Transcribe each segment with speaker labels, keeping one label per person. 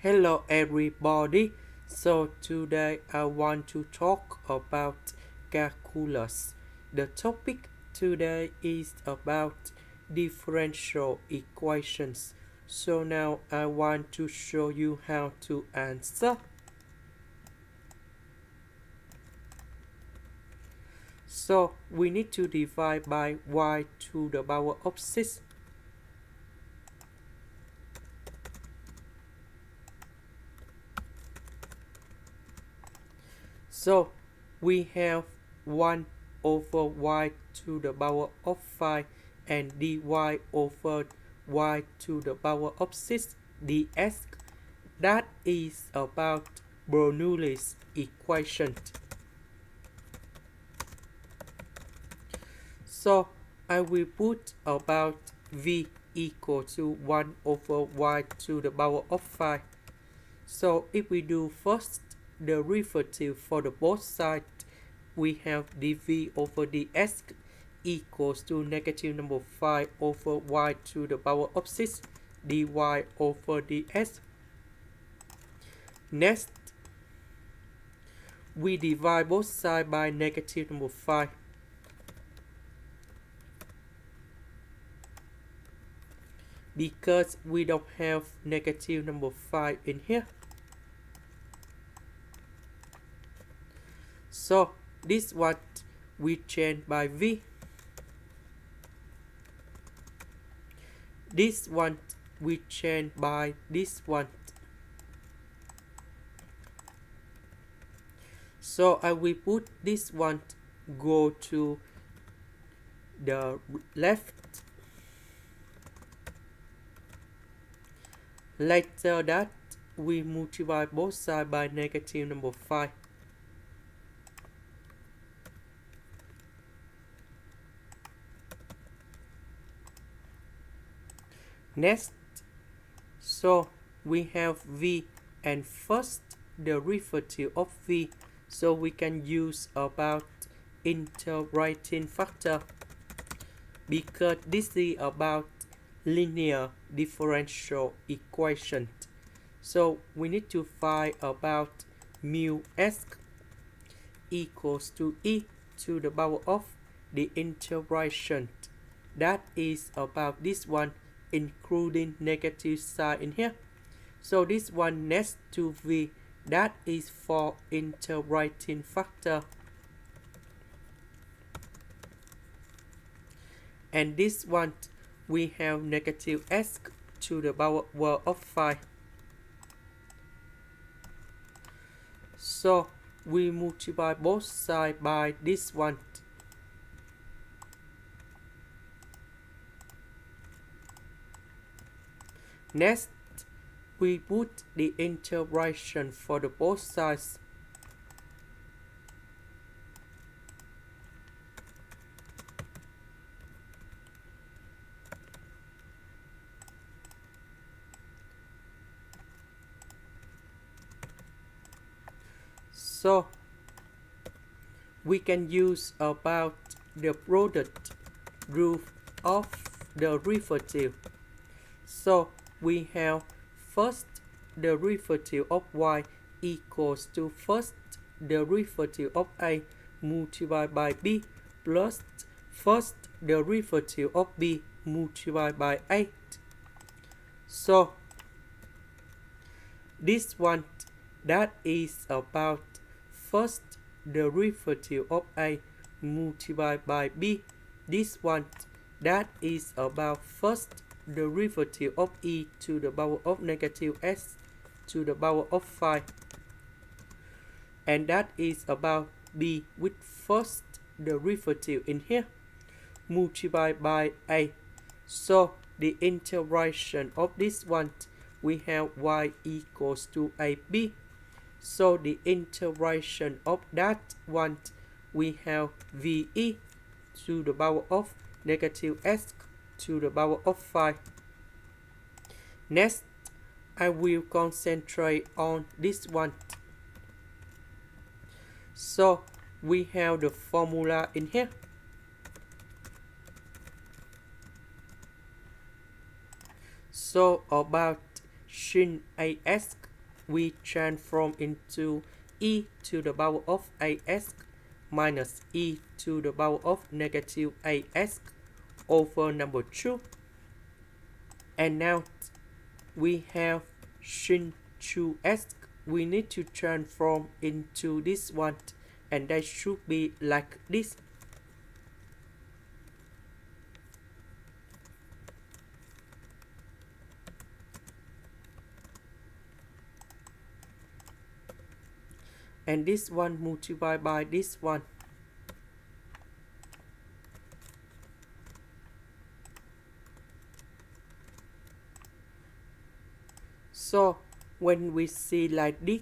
Speaker 1: Hello everybody. So today I want to talk about calculus. The topic today is about differential equations. So now I want to show you how to answer. So we need to divide by y to the power of 6. So we have 1 over y to the power of 5 and dy over y to the power of 6 dx. That is about Bernoulli's equation. So I will put about v equal to 1 over y to the power of 5. So if we do first derivative for the both sides, we have dv over dx equals to negative number 5 over y to the power of 6 dy over dx. Next, we divide both sides by negative number 5. Because we don't have negative number 5 in here. So this one we change by v. This one we change by this one. So I will put this one go to the left. Later that we multiply both sides by negative number 5. Next, so we have v and first derivative of v, so we can use about integrating factor because this is about linear differential equation. So we need to find about mu s equals to e to the power of the integration. That is about this one, including negative sign in here. So this one next to v, that is for integrating factor. And this one we have negative s to the power of 5. So we multiply both sides by this one. Next, we put the integration for the both sides. So we can use about the product rule of the derivative. So we have first derivative of y equals to first derivative of a multiplied by b plus first derivative of b multiplied by 8. So this one, that is about first derivative of a multiplied by b. This one, that is about first derivative of e to the power of negative s to the power of 5. And that is about b with first derivative in here multiplied by a. So the integration of this one, we have y equals to ab. So the integration of that one, we have ve to the power of negative s to the power of 5. Next, I will concentrate on this one. So we have the formula in here. So about sinh as we transform into e to the power of as minus e to the power of negative as over number 2. And now we have sinh 2s. We need to transform into this one, and that should be like this. And this one multiplied by this one. So when we see like this,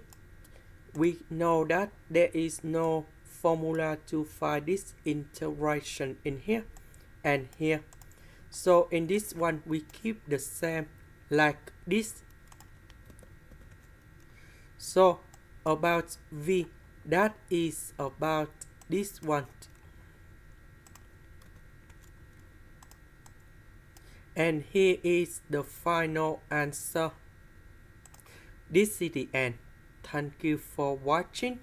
Speaker 1: we know that there is no formula to find this integration in here and here. So in this one we keep the same like this. So about v, that is about this one. And here is the final answer. This is the end. Thank you for watching.